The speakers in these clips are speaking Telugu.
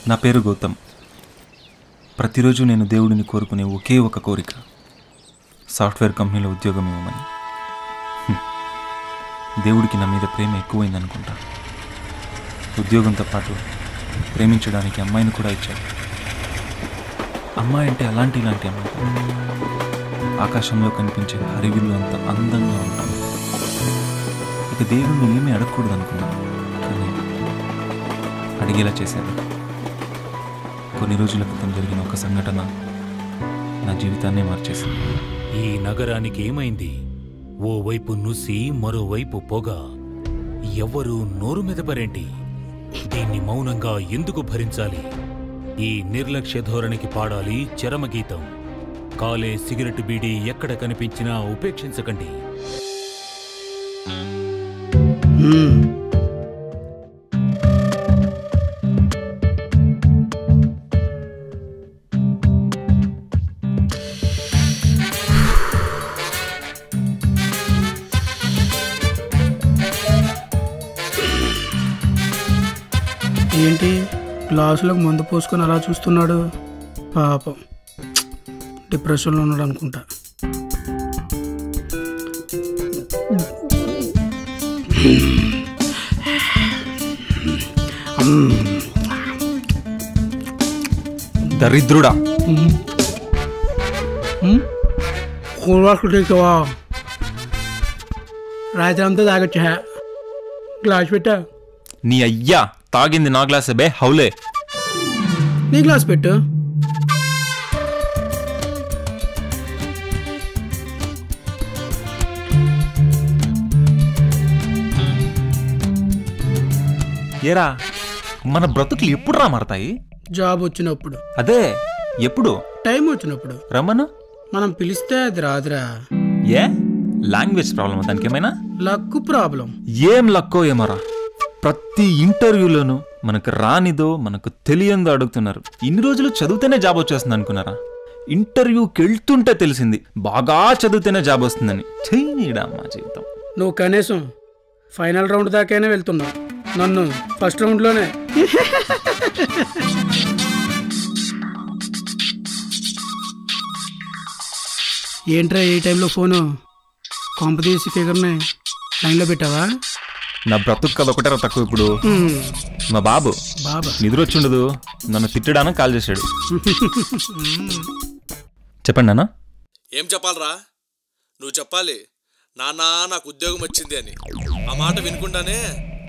నా పేరు గౌతమ్. ప్రతిరోజు నేను దేవుడిని కోరుకునే ఒకే ఒక కోరిక, సాఫ్ట్వేర్ కంపెనీలో ఉద్యోగం ఇవ్వమని. దేవుడికి నా మీద ప్రేమ ఎక్కువైందనుకుంటా. ఉద్యోగంతో పాటు ప్రేమించడానికి అమ్మాయిని కూడా ఇచ్చాడు. అమ్మాయి అంటే ఇలాంటి అమ్మాయి, ఆకాశంలో కనిపించే హరివిల్లు అంత అందంగా ఉంటుంది. ఇక దేవుడిని ఏమీ అడగకూడదు అనుకున్నాను, కానీ అడిగేలా చేశాను. కొన్ని రోజుల క్రితం జరిగిన ఒక సంఘటన నా జీవితాన్నే మార్చేసింది. ఈ నగరానికి ఏమైంది? ఓవైపు నుసి, మరోవైపు పొగ. ఎవ్వరూ నోరు మెదపరేంటి? దీన్ని మౌనంగా ఎందుకు భరించాలి? ఈ నిర్లక్ష్య ధోరణికి పాడాలి చరమగీతం. కాలే సిగరెట్ బీడీ ఎక్కడ కనిపించినా ఉపేక్షించకండి. ఏంటి గ్లాసులకు మందు పోసుకొని అలా చూస్తున్నాడు? పాపం డిప్రెషన్లో ఉన్నాడు అనుకుంటా. దరిద్రుడా, కూరవా రాత్రి అంతా తాగొచ్చా? గ్లాస్ పెట్టా. నీ అయ్యా తాగింది నా గ్లాసే బే హౌలే. నీ గ్లాస్ పెట్టు. ఏరా, మన బ్రతుకులు ఎప్పుడు రా మారతాయి? జాబ్ వచ్చినప్పుడు. అదే ఎప్పుడు? టైం వచ్చినప్పుడు. రమ్మను. మనం పిలిస్తే అది రాదురా. ఏ లాంగ్వేజ్ ప్రాబ్లమ్? దానికి ఏమైనా లక్ ప్రాబ్లం. ఏం లక్కో ఏమరా, ప్రతి ఇంటర్వ్యూలోనూ మనకు రానిదో మనకు తెలియందో అడుగుతున్నారు. ఇన్ని రోజులు చదివితేనే జాబ్ వచ్చేస్తుంది అనుకున్నారా? ఇంటర్వ్యూకి వెళ్తుంటే తెలిసింది బాగా చదివితేనే జాబ్ వస్తుందని. చేయనీడా మా జీవితం. నువ్వు కనీసం ఫైనల్ రౌండ్ దాకైనా వెళ్తున్నావు, నన్ను ఫస్ట్ రౌండ్లోనే. ఏంట్రా ఈ టైంలో ఫోను? కాంపిటీసి ఫిగర్ని లైన్లో పెట్టావా? నా బ్రతుకు కథ ఒకటే తక్కువ. ఇప్పుడు మా బాబు నిద్ర వచ్చి ఉండదు, నన్ను తిట్టడానికి కాల్ చేశాడు. చెప్పండి నాన్న. ఏం చెప్పాలరా? నువ్వు చెప్పాలి. నాన్నా నాకు ఉద్యోగం వచ్చింది అని. ఆ మాట వినుకుంటానే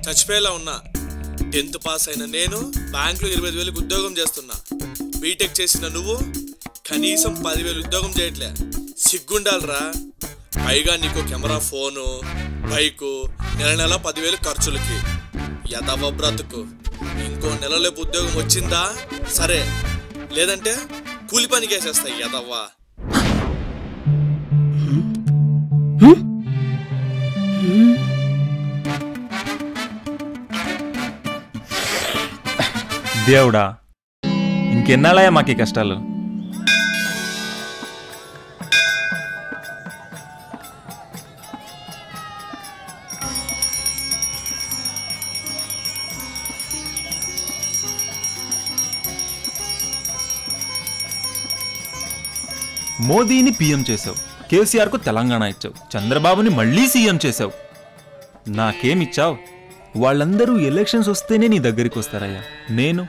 చచ్చిపోయేలా ఉన్నా. 10th పాస్ అయిన నేను బ్యాంకులో 25,000 ఉద్యోగం చేస్తున్నా. బీటెక్ చేసిన నువ్వు కనీసం 10,000 ఉద్యోగం చేయట్లే. సిగ్గుండాలరా. పైగా నీకు కెమెరా, ఫోను, బైకు, నెల 10,000 ఖర్చులకి. యదవ బ్రతుకు. ఇంకో నెలలోపు ఉద్యోగం వచ్చిందా సరే, లేదంటే కూలి పనికి వేసేస్తాయి యదవ్వా. దేవుడా, ఇంకెన్నాళ్ళయా మాకు ఈ కష్టాలు? మోదీని పీఎం చేసావు, కేసీఆర్కు తెలంగాణ ఇచ్చావు, చంద్రబాబుని మళ్ళీ సీఎం చేసావు. నాకేమిచ్చావు? వాళ్ళందరూ ఎలక్షన్స్ వస్తేనే నీ దగ్గరికి వస్తారయ్యా. నేను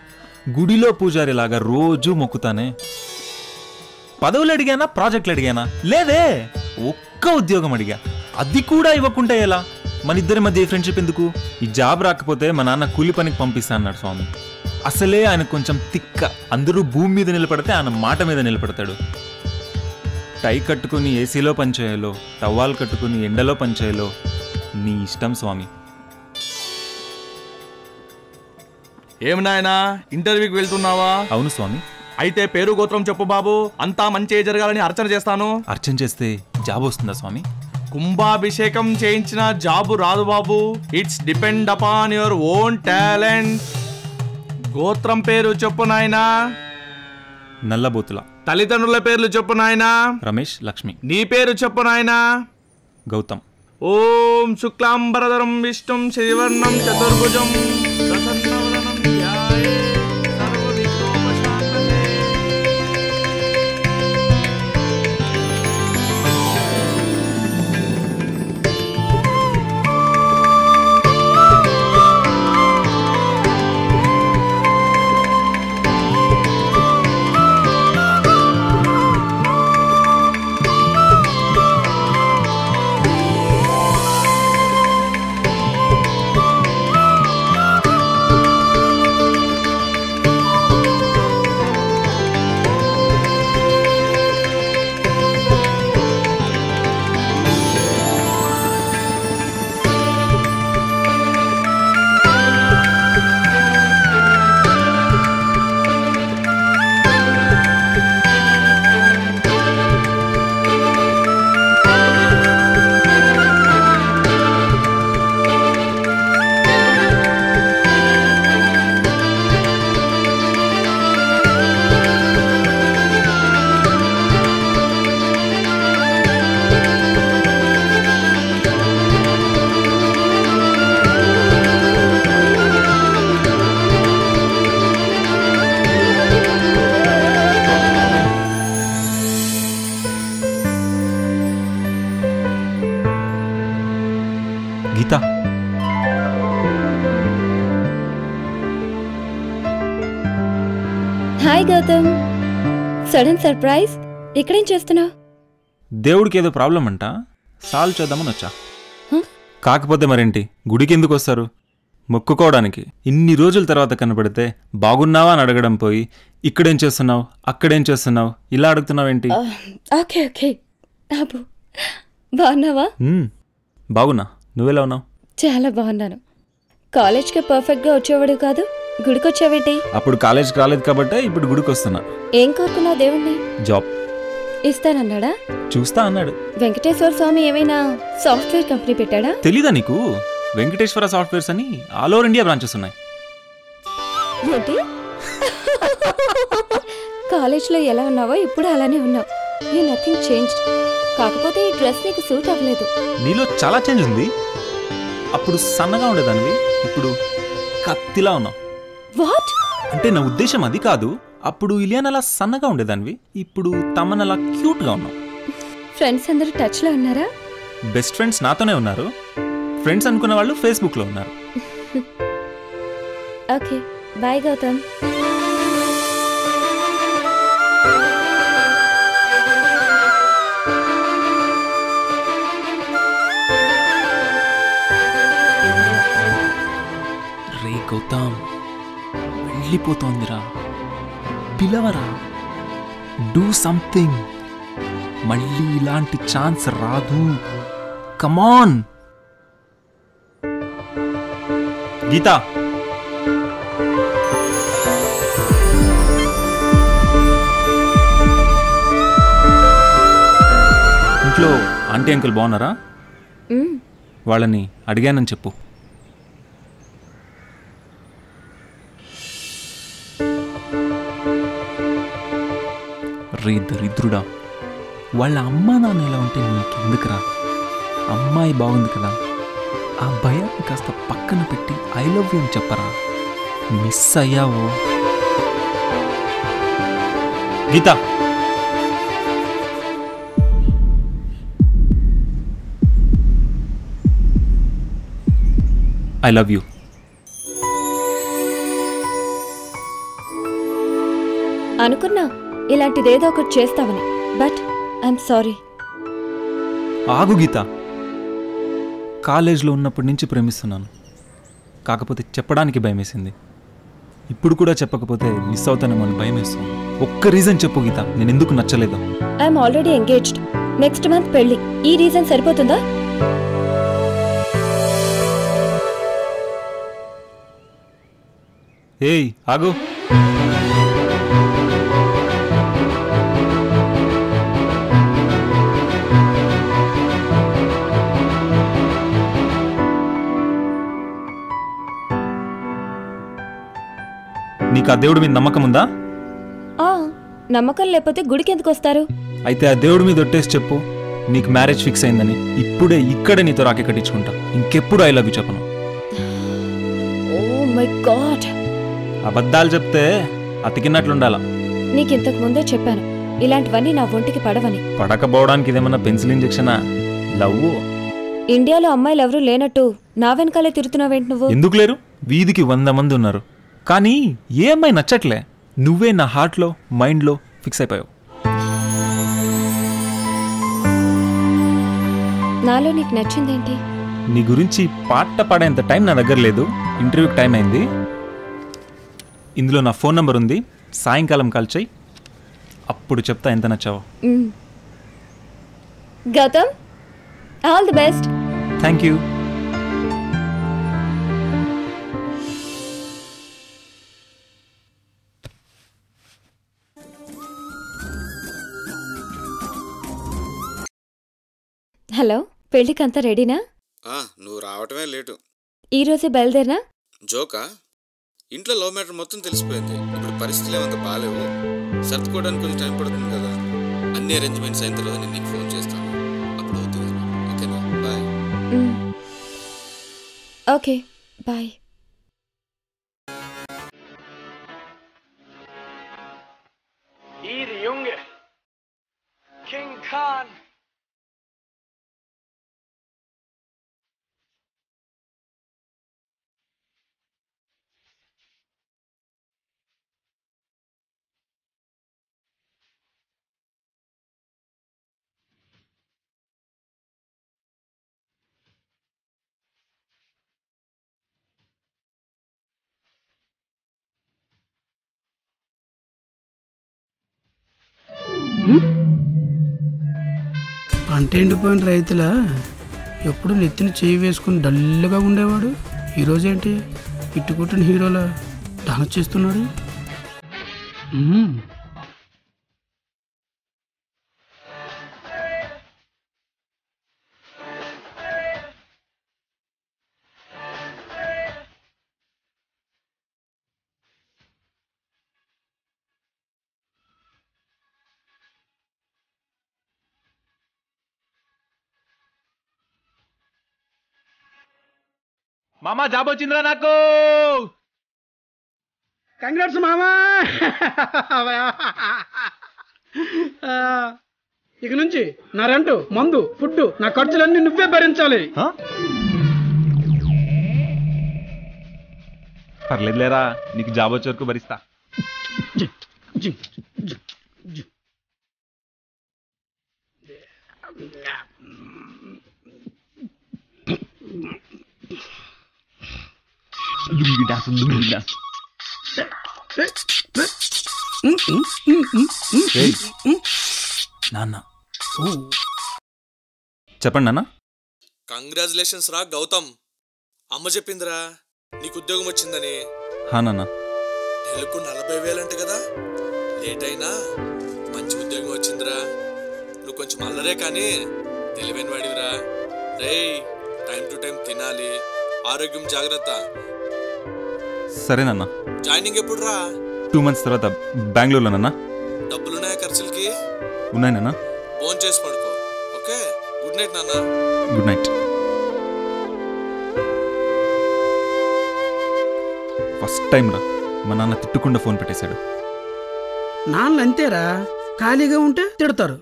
గుడిలో పూజారిలాగా రోజూ మొక్కుతానే. పదవులు అడిగానా, ప్రాజెక్టులు అడిగానా? లేదే. ఒక్క ఉద్యోగం అడిగా, అది కూడా ఇవ్వకుంటే ఎలా? మన ఇద్దరి మధ్య ఫ్రెండ్షిప్ ఎందుకు? ఈ జాబ్ రాకపోతే మా నాన్న కూలి పనికి పంపిస్తా అన్నాడు స్వామి. అసలే ఆయన కొంచెం తిక్క. అందరూ భూమి మీద నిలబడితే ఆయన మాట మీద నిలబడతాడు. టై కట్టుకుని ఏసీలో పనిచేయాలో, టవాల్ కట్టుకుని ఎండలో పనిచేయాలో నీ ఇష్టం స్వామి. ఏం నాయనా, ఇంటర్వ్యూకి వెళ్తున్నావా? అవును స్వామి. అయితే పేరు గోత్రం చెప్పు బాబు, అంతా మంచి జరగాలని అర్చన చేస్తాను. అర్చన చేస్తే జాబ్ వస్తుందా స్వామి? కుంభాభిషేకం చేయించిన జాబు రాదు బాబు. It's depend upon your own talent. గోత్రం పేరు చెప్పు నాయనా. నల్లబోతుల. తల్లిదండ్రుల పేర్లు చెప్పు నాయనా. రమేష్, లక్ష్మి. నీ పేరు చెప్పు నాయనా. గౌతమ్. ఓం శుక్లాంబరధరం విష్ణుం శశివర్ణం చతుర్భుజం ప్రసన్నవదనం ధ్యాయేత్ సర్వవిఘ్నోపశాంతయే. Hi Gautam, sudden surprise. ఇక్కడేం చేస్తున్నావు? దేవుడికి ఏదో ప్రాబ్లం అంట, సాల్వ్ చేద్దామని వచ్చా. Huh? కాకపోతే మరేంటి, గుడికి ఎందుకు వస్తారు? మొక్కుకోవడానికి. ఇన్ని రోజుల తర్వాత కనపడితే బాగున్నావా అని అడగడం పోయి ఇక్కడేం చేస్తున్నావు, అక్కడేం చేస్తున్నావు, ఇలా అడుగుతున్నావేంటి? Okay okay. అబ్బో, బాగున్నావా? బాగున్నా, నువ్వెలా ఉన్నావు? చాలా బాగున్నాను. కాలేజ్కి పర్ఫెక్ట్గా వచ్చేవాడు కాదు, గుడికి వచ్చావేంటి? అప్పుడు కాలేజ్కి రాలేదు కాబట్టే ఇప్పుడు గుడికి వస్తున్నా. ఏం కోరుకున్నావు దేవుణ్ణి? జాబ్ ఇస్తానన్నాడా? చూస్తా అన్నాడు. వెంకటేశ్వర స్వామి ఏమైనా సాఫ్ట్వేర్ కంపెనీ పెట్టాడా? తెలీదా నీకు? వెంకటేశ్వర సాఫ్ట్వేర్స్ అని ఆల్ ఓవర్ ఇండియా బ్రాంచెస్ ఉన్నాయి. ఏంటి? కాలేజ్లో ఎలా ఉన్నావో ఇప్పుడు అలానే ఉన్నావు. You nothing changed. కాకపోతే ఈ డ్రెస్ నీకు సూట్ అవ్వలేదు. నీలో చాలా చేంజ్ ఉంది. అప్పుడు సన్నగా ఉండేదానివి, ఇప్పుడు కత్తిలా ఉన్నావు. వాట్? అంటే నా ఉద్దేశం అది కాదు. అప్పుడు ఇలియాన్ అలా సన్నగా ఉండేదానివి, ఇప్పుడు తమన్ అలా క్యూట్గా ఉన్నావు. ఫ్రెండ్స్ అందరూ టచ్లో ఉన్నారా? బెస్ట్ ఫ్రెండ్స్ నాతోనే ఉన్నారు, ఫ్రెండ్స్ అనుకున్న వాళ్ళు ఫేస్బుక్లో ఉన్నారు. Okay, bye Gautam. రే గౌతమ్, వెళ్ళిపోతోందిరా, పిలవరా, డూ సంథింగ్. మళ్ళీ ఇలాంటి ఛాన్స్ రాదు. కమాన్ గీత. ఇంట్లో ఆంటీ అంకుల్ బాగున్నారా? వాళ్ళని అడిగానని చెప్పు. రే దరిద్రుడా, వాళ్ళ అమ్మా నాన్న ఎలా ఉంటే నీకెందుకురా? అమ్మాయి బాగుంది కదా, ఆ భయాన్ని కాస్త పక్కన పెట్టి ఐ లవ్ యూ అని చెప్పరా. మిస్ అయ్యావో. Geeta, I love you. అనుకున్నా ఇలాంటిదేదో ఒకటి చేస్తావని, బట్ ఐఎమ్ సారీ. ఆగు గీత, కాలేజ్లో ఉన్నప్పటి నుంచి ప్రేమిస్తున్నాను, కాకపోతే చెప్పడానికి భయమేసింది. ఇప్పుడు కూడా చెప్పకపోతే మిస్ అవుతానేమో అని భయమేస్తుంది. ఒక్క రీజన్ చెప్పు గీత, నేను ఎందుకు నచ్చలేదు? I'm already engaged. Next month పెళ్లి. ఈ రీజన్ సరిపోతుందా? ఏయ్ ఆగు. నీకు ఆ దేవుడి మీద నమ్మకం ఉందా? నమ్మకం లేకపోతే గుడికి ఎందుకు వస్తారు? అయితే ఆ దేవుడి మీద ఒట్టేసి చెప్పు, నీకు మ్యారేజ్ ఫిక్స్ అయిందని. ఇప్పుడే ఇక్కడే నీతో రాఖీ కట్టించుకుంటా. ఇంకెప్పుడు ఐ లవ్ యూ చెప్పను. ఓ మై గాడ్, అబద్ధాలు చెప్తే అతికినట్లుండాలా. నీకు ఇంతకు ముందే చెప్పాను, ఇలాంటివన్నీ నా ఒంటికి పడవని. పడకపోవడానికి ఇదేమన్నా పెన్సిల్ ఇంజెక్షనా? లవ్. ఇండియాలో అమ్మాయిలు ఎవరూ లేనట్టు నా వెనకాలే తిరుగుతున్నావేంటి నువ్వు? ఎందుకు లేరు? వీధికి 100 మంది ఉన్నారు, కానీ ఏ అమ్మాయి నచ్చట్లే. నువ్వే నా హార్ట్లో మైండ్లో ఫిక్స్ అయిపోయావు. నాలో నీకు నచ్చిందేంటి? నీ గురించి పాట పాడేంత టైం నా దగ్గర లేదు. ఇంటర్వ్యూకి టైం అయింది. ఇందులో నా ఫోన్ నంబర్ ఉంది, సాయంకాలం కాల్ చేయి, అప్పుడు చెప్తా ఎంత నచ్చావో. Gautam, all the best. Thank you. Hello, పెళ్ళికంతా రెడీనా? నువ్వు రావటమే లేటు. ఈరోజే బయలుదేరినా? జోకా? ఇంట్లో లవ్ మ్యాటర్ మొత్తం తెలిసిపోయింది. ఇప్పుడు పరిస్థితులు ఏమంత బాగాలేవు. సర్దుకోవడానికి కొంచెం టైం పడుతుంది కదా. అన్ని అరేంజ్మెంట్స్ అయిన తర్వాత నేను నీకు ఫోన్ చేస్తాను. అప్పుడు అవుతుంది. ఓకేనా? Bye. Okay, bye. Hier, Junge. King Khan. పంట ఎండిపోయిన రైతులా ఎప్పుడు నెత్తిని చేయి వేసుకుని డల్గా ఉండేవాడు ఈరోజేంటి ఇట్టుకుట్టిన హీరోలా డాన్స్ చేస్తున్నాడు. మామా జాబ్ వచ్చిందిరా నాకు. కంగ్రాట్స్ మామా. ఇక నుంచి నా రెంటు, మందు, ఫుడ్, నా ఖర్చులన్నీ నువ్వే భరించాలి. పర్లేదులేరా, నీకు జాబ్ వచ్చే వరకు భరిస్తా. నాన్న చెప్పండి నాన్న. కంగ్రాచులేషన్స్ రా గౌతమ్. అమ్మ చెప్పిందిరా నీకు ఉద్యోగం వచ్చిందని. హా నాన్న. నెలకు 40,000 అంట కదా. లేట్ అయినా మంచి ఉద్యోగం వచ్చిందిరా. నువ్వు కొంచెం అల్లరే కానీ తెలివైన వాడివిరా. రేయ్, టైం టు టైం తినాలి, ఆరోగ్యం జాగ్రత్త. సరే నాన్న. జాయినింగ్ ఎప్పుడు రా? 2 months తర్వాత బెంగళూరులో నాన్న. డబ్బులున్నాయా ఖర్చులకి? ఉన్నాయి నాన్న. ఫోన్ చేసి పడుకో. ఓకే, గుడ్ నైట్ నాన్న. Good night. ఫస్ట్ టైం రా మా నాన్న తిట్టుకుండా ఫోన్ పెట్టేశాడు. నాన్న అంతేరా, ఖాళీగా ఉంటే తిడతారు,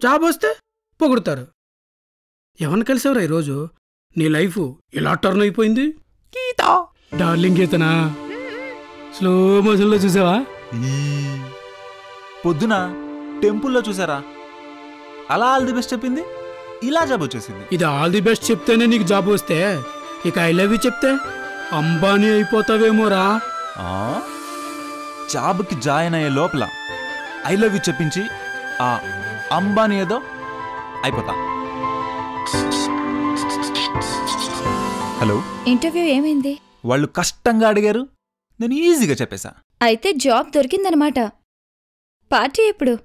జాబ్ వస్తే పొగుడతారు. ఎవరిని కలిసావురా ఈరోజు? నీ లైఫ్ ఇలా టర్న్ అయిపోయింది. గీత, డార్లింగ్ గీతనా? స్లో మోషన్లో చూసావా? పొద్దున టెంపుల్లో చూసారా, అలా ఆల్ ది బెస్ట్ చెప్పింది, ఇలా జాబ్ వచ్చేసింది. ఇది ఆల్ ది బెస్ట్ చెప్తేనే నీకు జాబ్ వస్తే, ఇక ఐ లవ్ యూ చెప్తే అంబానీ అయిపోతావేమోరా. జాబ్కి జాయిన్ అయ్యే లోపల ఐ లవ్ యూ చెప్పించి ఆ అంబానీ ఏదో అయిపోతా. హలో, ఇంటర్వ్యూ ఏమైంది? వాళ్ళు కష్టంగా అడిగారు, నేను ఈజీగా చెప్పేశా. అయితే జాబ్ దొరికిందనమాట. పార్టీ ఎప్పుడు?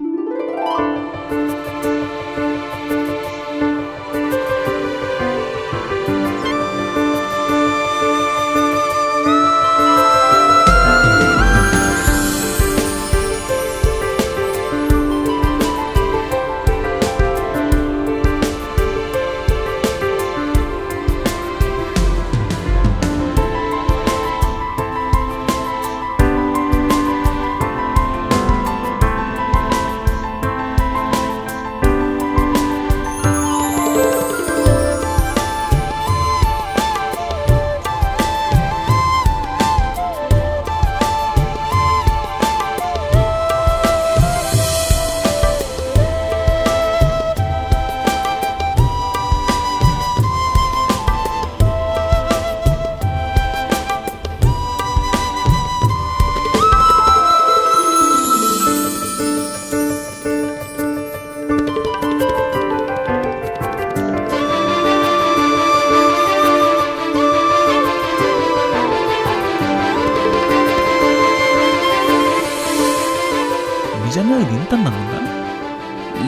నిజంగా ఇది ఇంత అందంగా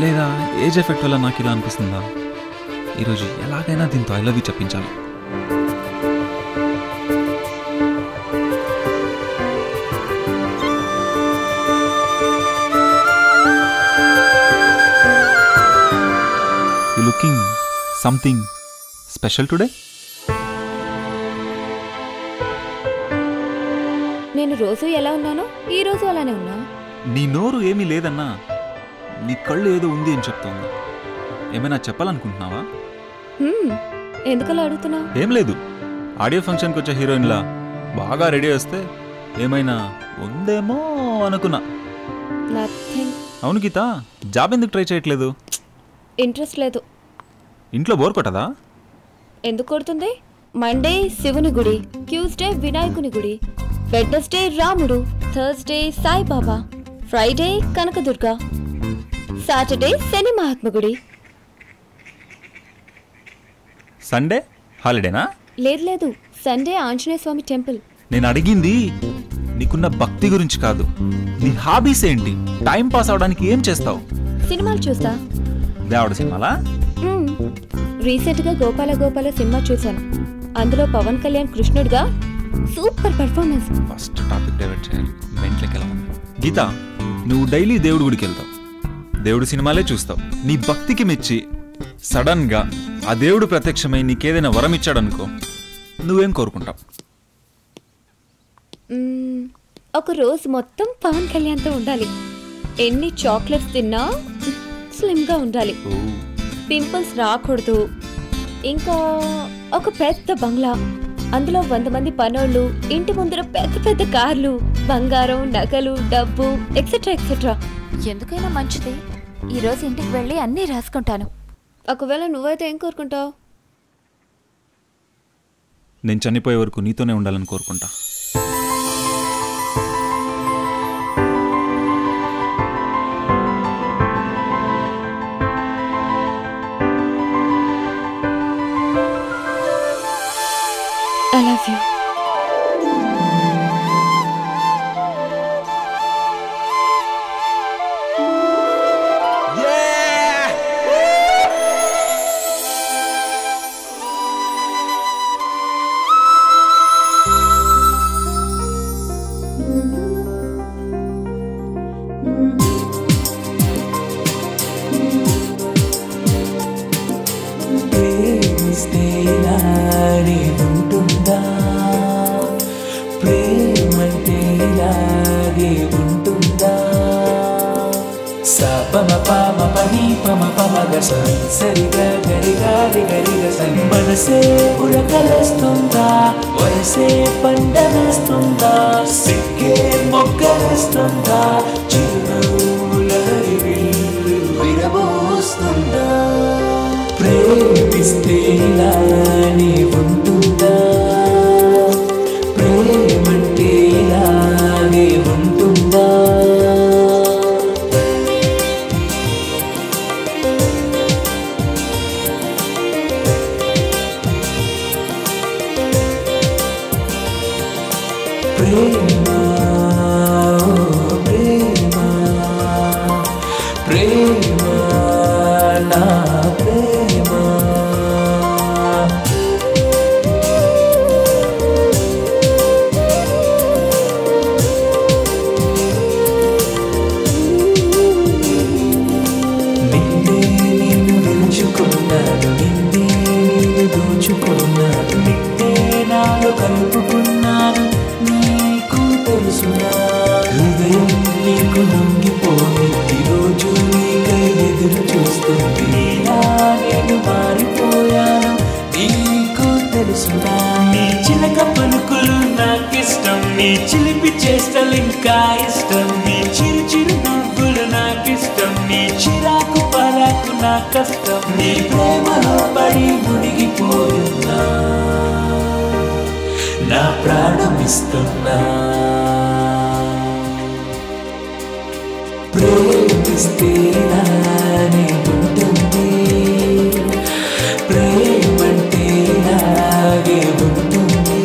లేదా ఏజ్ ఎఫెక్ట్ వల్ల నాకు ఇలా అనిపిస్తుందా? ఈరోజు ఎలాగైనా దీంతో ఐ లవ్ యూ చెప్పించాలి. You looking something special today. నేను రోజు ఎలా ఉన్నానో ఈ రోజు అలానే ఉన్నా. నీ నోరు ఏమీ లేదన్నా, నీ కళ్ళు ఏదో ఉంది అని చెప్తోంది. ఏమైనా చెప్పాలనుకుంటున్నావా? ఎందుకలా అడుగుతున్నావు? ఏం లేదు, ఆడియో ఫంక్షన్కి వచ్చే హీరోయిన్లా బాగా రెడీ వస్తే ఏమైనా ఉందేమో అనుకున్నా. నథింగ్. అవును గీత, జాబ్ ఎందుకు ట్రై చేయట్లేదు? ఇంట్రెస్ట్ లేదు. ఇంట్లో బోర్ కొట్టదా? ఎందుకు కొడుతుంది? మండే శివుని గుడి, ట్యూస్డే వినాయకుని గుడి, వెడ్నెస్డే రాముడు, Thursday Saibaba, Friday Kanakadurga, Saturday Shani మహాత్మ గుడి. సండే హాలిడేనా? లేదు, సండే ఆంజనేయ స్వామి టెంపుల్. నేను అడిగింది నీకున్న భక్తి గురించి కాదు, నీ హాబీస్ ఏంటి? టైం పాస్ అవడానికి ఏం చేస్తావు? సినిమాలు చూస్తా. దేవుడు సినిమాలా? రీసెంట్ గా గోపాల గోపాల సినిమా చూశాను. అందులో పవన్ కళ్యాణ్ కృష్ణుడిగా super performance. First topic divert చేయాలి. మెంట్లకి ఎలా ఉంది గీత? నువ్వు డైలీ దేవుడి గుడికి వెళ్తావు, దేవుడు సినిమాలే చూస్తావు. నీ భక్తికి మెచ్చి సడన్ గా ఆ దేవుడు ప్రత్యక్షమై నీకేదైనా వరం ఇచ్చాడనుకో, నువ్వేం కోరుకుంటావు? ఒక రోజు మొత్తం పవన్ కళ్యాణ్తో ఉండాలి. ఎన్ని చాక్లెట్స్ తిన్నా స్లిమ్ గా ఉండాలి. పింపుల్స్ రాకూడదు. ఇంకా ఒక పెద్ద బంగ్లా, అందులో 100 మంది పనోళ్ళు, ఇంటి ముందర పెద్ద పెద్ద కార్లు, బంగారం, నగలు, డబ్బు ఎక్సెట్రా ఎక్సెట్రా. ఎందుకైనా మంచిది, ఈ రోజు ఇంటికి వెళ్ళి అన్నీ రాసుకుంటాను. ఒకవేళ నువ్వైతే ఏం కోరుకుంటావు? నేను చనిపోయే వరకు నీతోనే ఉండాలని కోరుకుంటా. I love you. మనసే ఉరకలేస్తుందా, వయసే పండవేస్తుందా, సిక్కే మొగ్గలేస్తుందా, చిరునవ్వుల విరబోస్తుందా, ప్రేమిస్తే ఇలానే ఉంటుందా, ప్రేమంటే ఇలానే ఉంటుందా. ప్రేమ ప్రేమ ప్రేమ నా ప్రేమ. నిన్నే నేను నిలుచుకున్నాను, నిన్నే నేను దోచుకున్నాను, నిన్నే నాలో కలుపుకున్నాను. హృదయం నీకు లొంగిపోయి ఈరోజు నీకై ఎదురు చూస్తుంది. నీలా నేను మారిపోయాను, నీకు తెలుసునా? నీ చిలక పలుకులు నాకిష్టం, నీ చిలిపి చేష్టలు ఇంకా ఇష్టం, నీ చిరు చిరు నవ్వులు నాకిష్టం, నీ చిరాకు పరాకు నా కష్టం. నీ ప్రేమలో పడి మునిగిపోయున్నా, నా ప్రాణం ఇస్తున్నా. ప్రేమిస్తే నానే ఉంటుంది, ప్రేమంటే నాగే ఉంటుంది.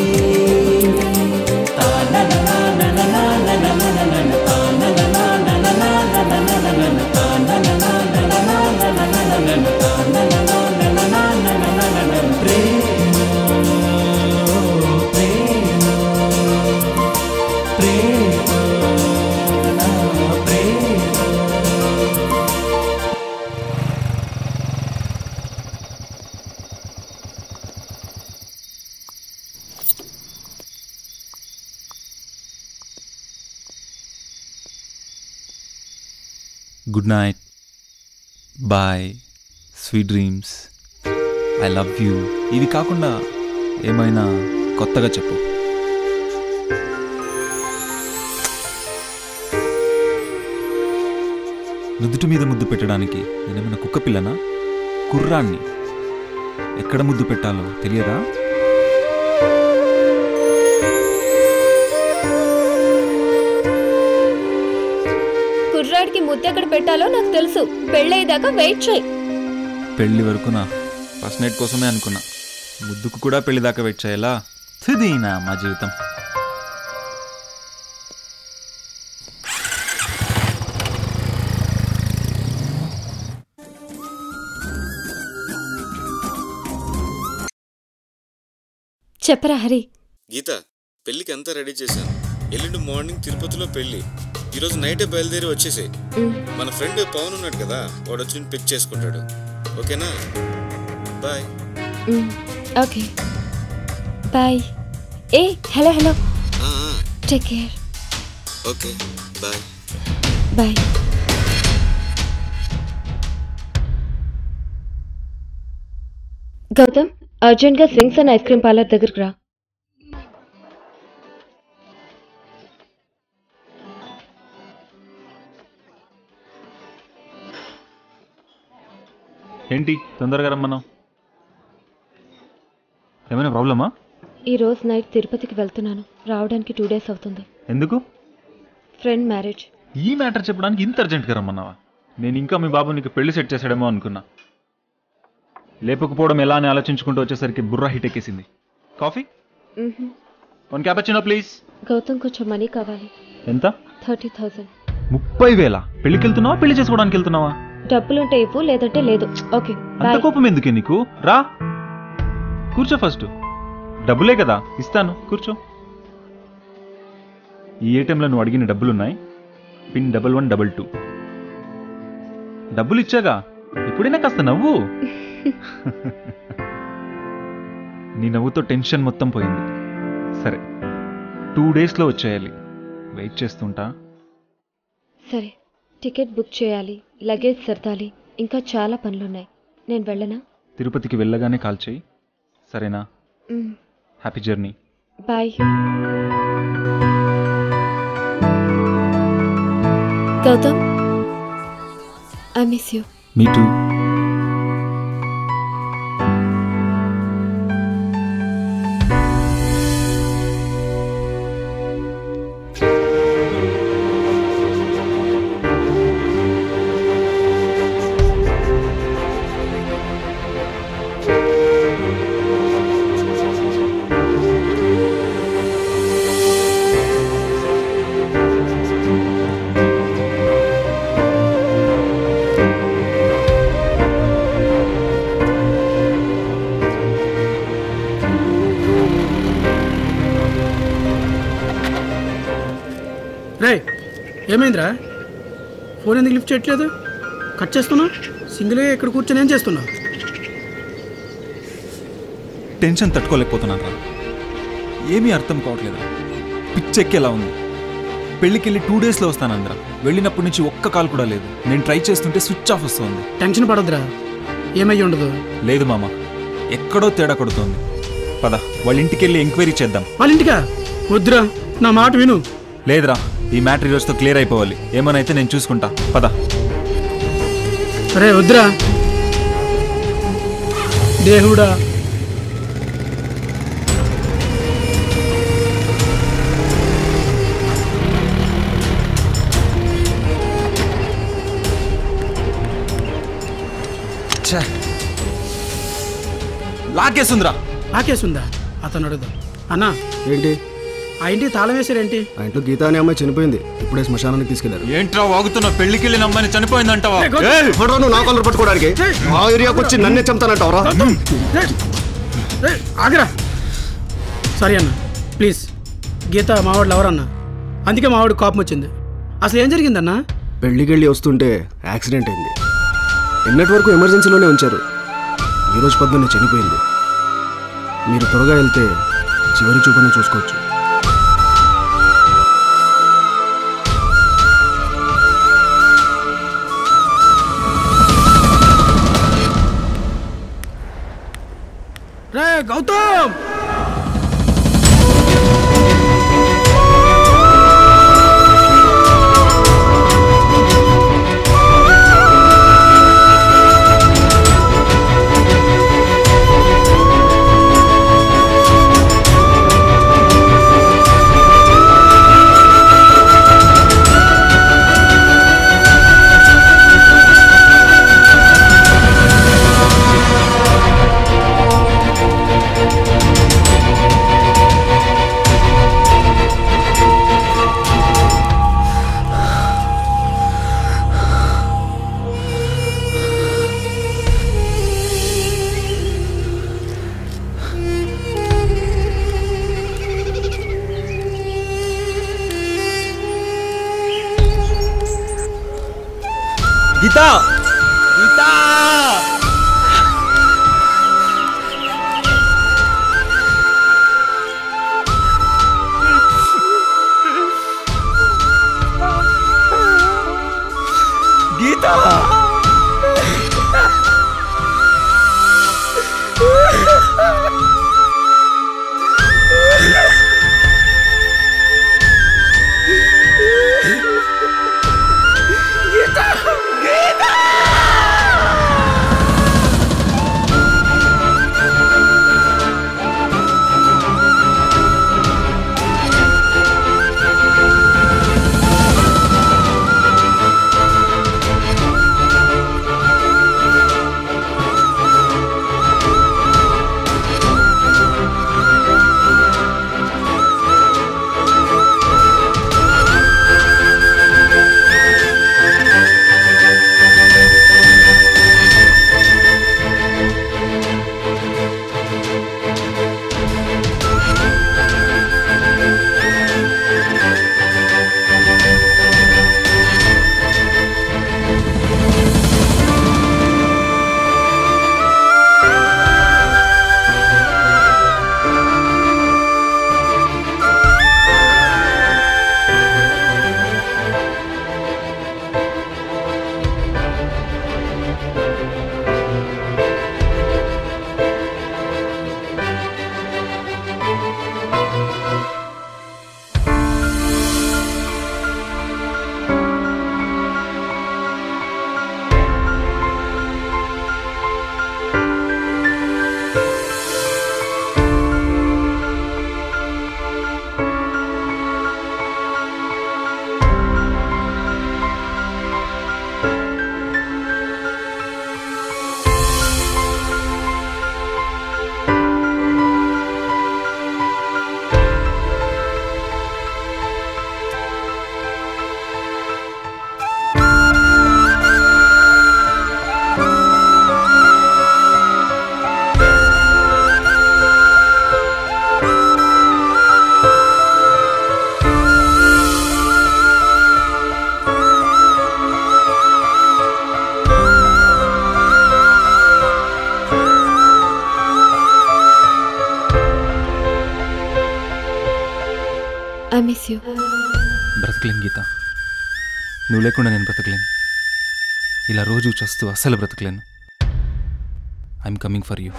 Good night, bye, sweet dreams, I love you. ఇవి కాకుండా ఏమైనా కొత్తగా చెప్పు. నుదుటి మీద ముద్దు పెట్టడానికి నేనేమైనా కుక్క పిల్లనా? కుర్రాన్ని. ఎక్కడ ముద్దు పెట్టాలో తెలియదా? కుర్రాడికి ముద్దు ఎక్కడ పెట్టాలో నాకు తెలుసు. పెళ్ళయ్యేదాకా వెయిట్ చేయి. పెళ్లి వరకునా? ఫస్ట్ నైట్ కోసమే అనుకున్నా. ముద్దుకు కూడా పెళ్లి దాకా వెయిట్ చేయాలా? తుదీనా మా జీవితం. చెప్పరా హరి. గీత, పెళ్లికి అంతా రెడీ చేశాను. ఎల్లుండి మార్నింగ్ తిరుపతిలో పెళ్లి. ఈరోజు నైటే బయలుదేరి వచ్చేసాయి. మన ఫ్రెండ్ పవన్ ఉన్నాడు కదా, వాడు వచ్చి పిక్ చేసుకుంటాడు. ఓకేనా? బాయ్. Okay bye. ఏ hello hello. Take care. Okay bye. Bye. Gautam, అర్జెంట్గా swings and ice cream parlour దగ్గరకు రా. ఏంటి తొందరగా రమ్మన్నావు? ఏమైనా ప్రాబ్లమా? ఈరోజు నైట్ తిరుపతికి వెళ్తున్నాను. రావడానికి 2 days అవుతుంది. ఎందుకు? Friend marriage. ఈ మ్యాటర్ చెప్పడానికి ఇంత అర్జెంట్గా రమ్మన్నావా? నేను ఇంకా మీ బాబు నీకు పెళ్లి సెట్ చేసాడేమో అనుకున్నా. లేపకపోవడం ఎలా అని ఆలోచించుకుంటూ వచ్చేసరికి బుర్రా హిట్ ఎక్కేసింది. కాఫీ? 1 cappuccino please. గౌతమ్, కొంచెం మనీ కావాలి. ఎంత? 30,000. 30,000? పెళ్లికి వెళ్తున్నావా, పెళ్లి చేసుకోవడానికి వెళ్తున్నావా? డబ్బులుంటే ఇవ్వు, లేదంటే లేదు. ఓకే అంత కోపం ఎందుకే నీకు? రా కూర్చో. ఫస్ట్ డబ్బులే కదా, ఇస్తాను, కూర్చో. ఈ ఏటీఎంలో నువ్వు అడిగిన డబ్బులున్నాయి. పిన్ 1122. డబ్బులు ఇచ్చాగా, ఇప్పుడైనా కాస్త నవ్వు. నీ నవ్వుతో టెన్షన్ మొత్తం పోయింది. సరే, 2 daysలో వచ్చేయాలి. వెయిట్ చేస్తుంటా. సరే, టికెట్ బుక్ చేయాలి, లగేజ్ సర్దాలి, ఇంకా చాలా పనులున్నాయి. నేను వెళ్ళనా? తిరుపతికి వెళ్ళగానే కాల్ చేయి, సరేనా? Happy journey. Bye. Gautam, I miss you. Me too. రే, ఏమైందిరా? ఫోన్ ఎందుకు లిఫ్ట్ చేయట్లేదు? కట్ చేస్తున్నా. సింగిల్గా ఇక్కడ కూర్చొని ఏం చేస్తున్నా? టెన్షన్ తట్టుకోలేకపోతున్నాను రా. ఏమీ అర్థం కావట్లేదు. పిచ్చెక్కేలా ఉంది. పెళ్ళికెళ్ళి 2 daysలో వస్తానంద్రా. వెళ్ళినప్పటి నుంచి ఒక్క కాల్ కూడా లేదు. నేను ట్రై చేస్తుంటే స్విచ్ ఆఫ్ వస్తుంది. టెన్షన్ పడొద్దురా, ఏమయ్యి ఉండదు. లేదు మామ, ఎక్కడో తేడా కొడుతోంది. పద, వాళ్ళ ఇంటికి వెళ్ళి ఎంక్వైరీ చేద్దాం. వాళ్ళ ఇంటికా? వద్దురా, నా మాట విను. లేదురా, ఈ మ్యాటర్ ఈరోజుతో క్లియర్ అయిపోవాలి. ఏమనైతే నేను చూసుకుంటా. పద. అరే వద్దురా దేవుడా. లాకేసుందిరా. లాకేసుందా? అతను అడుగుదాం. అన్నా, ఏంటి ఆ ఇంటికి తాళం వేసారేంటి? ఆ ఇంట్లో గీత అనే అమ్మాయి చనిపోయింది. ఇప్పుడే శ్మశానానికి తీసుకెళ్లారు. ఏంట్రా వాగుతున్నా? పెళ్లికి వెళ్ళిన అమ్మాయిని చనిపోయిందంటావా? నువ్వు నా కాలర్ పట్టుకోవడానికి ఆ ఏరియాకి వచ్చి నన్నే చంపుతానంటావరా? ఆగరా. సారీ అన్న, ప్లీజ్. గీత మావాడు ఎవరన్నా, అందుకే మావాడు కోపం వచ్చింది. అసలు ఏం జరిగిందన్నా? పెళ్లికెళ్ళి వస్తుంటే యాక్సిడెంట్ అయింది. నిన్నటి వరకు ఎమర్జెన్సీలోనే ఉంచారు. ఈరోజు పొద్దున్నే చనిపోయింది. మీరు త్వరగా వెళ్తే చివరి చూపునే చూసుకోవచ్చు. రే Gautam, Geeta Geeta Geeta I miss you. బ్రతకలేను గీత, నువ్వు లేకుండా నేను బ్రతకలేను. ఇలా రోజు చూస్తూ అస్సలు బ్రతకలేను. I'm coming for you.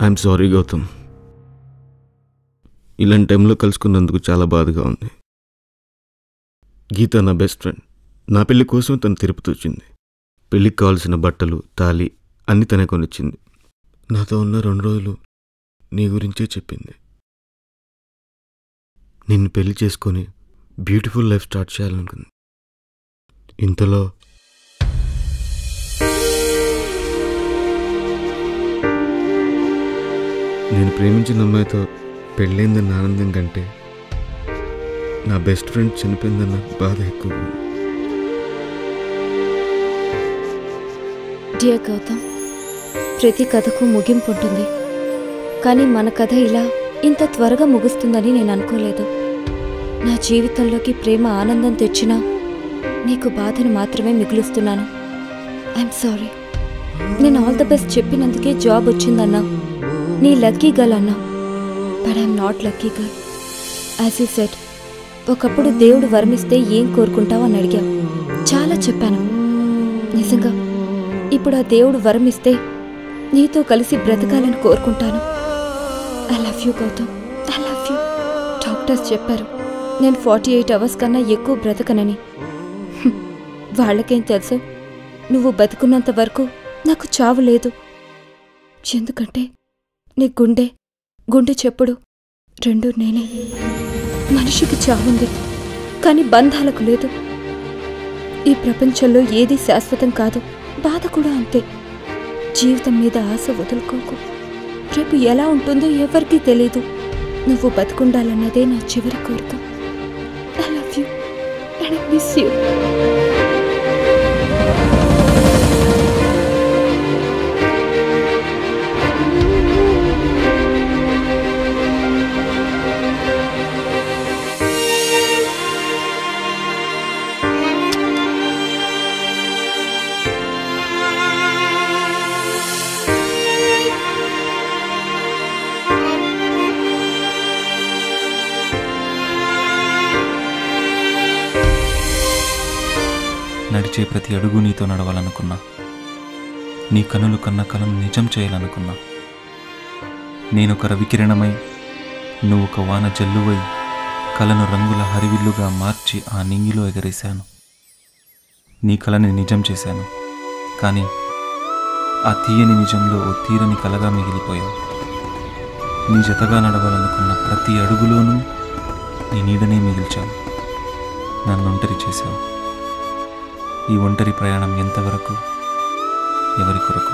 I'm sorry Gautam, ఇలాంటి టైంలో కలుసుకున్నందుకు చాలా బాధగా ఉంది. గీత నా బెస్ట్ ఫ్రెండ్. నా పెళ్లి కోసం తను తిరుపతి వచ్చింది. పెళ్ళికి కావాల్సిన బట్టలు, తాళి అన్నీ తనే కొనిచ్చింది. నాతో ఉన్న 2 రోజులు నీ గురించే చెప్పింది. నిన్ను పెళ్లి చేసుకొని బ్యూటిఫుల్ లైఫ్ స్టార్ట్ చేయాలనుకుంది. ఇంతలో నేను ప్రేమించిన అమ్మాయితో పెళ్ళైందన్న ఆనందం కంటే నా బెస్ట్ ఫ్రెండ్ చనిపోయిందన్న బాధ ఎక్కువ. డియర్ గౌతమ్, ప్రతి కథకు ముగింపు ఉంటుంది. కానీ మన కథ ఇలా ఇంత త్వరగా ముగుస్తుందని నేను అనుకోలేదు. నా జీవితంలోకి ప్రేమ ఆనందం తెచ్చినా నీకు బాధను మాత్రమే మిగులుస్తున్నాను. I'm sorry. నేను ఆల్ ద బెస్ట్ చెప్పినందుకే జాబ్ వచ్చిందన్నా, నీ లక్కీ గర్ల్ అన్నా. But I'm not lucky girl. As you said, ఒకప్పుడు దేవుడు వరమిస్తే ఏం కోరుకుంటావు అని అడిగా. చాలా చెప్పాను. నిజంగా ఇప్పుడు ఆ దేవుడు వరమిస్తే నీతో కలిసి బ్రతకాలని కోరుకుంటాను. I love you Gautam, I love you. Doctors చెప్పారు నేను 48 అవర్స్ కన్నా ఎక్కువ బ్రతకనని. వాళ్ళకేం తెలుసు, నువ్వు బతుకున్నంత వరకు నాకు చావు లేదు. ఎందుకంటే నీ గుండె చెప్పుడు రెండూ నేనే. మనిషికి చావుంది, కానీ బంధాలకు లేదు. ఈ ప్రపంచంలో ఏది శాశ్వతం కాదు, బాధ కూడా అంతే. జీవితం మీద ఆశ వదులుకోకు. రేపు ఎలా ఉంటుందో ఎవరికీ తెలీదు. నువ్వు బతుకుండాలన్నదే నా చివరి కోరిక. I love you and I miss you. నడిచే ప్రతి అడుగు నీతో నడవాలనుకున్నా, నీ కనులు కన్న కలను నిజం చేయాలనుకున్నా. నేనొక రవికిరణమై, నువ్వొక వాన జల్లువై, కలను రంగుల హరివిల్లుగా మార్చి ఆ నింగిలో ఎగరేశాను. నీ కలని నిజం చేశాను, కానీ ఆ తీయని నిజంలో ఓ తీరని కలగా మిగిలిపోయావు. నీ జతగా నడవాలనుకున్న ప్రతి అడుగులోనూ నీ నీడనే మిగిల్చావు. నన్ను ఒంటరి చేశావు. ఈ ఒంటరి ప్రయాణం ఎంతవరకు, ఎవరి కొరకు?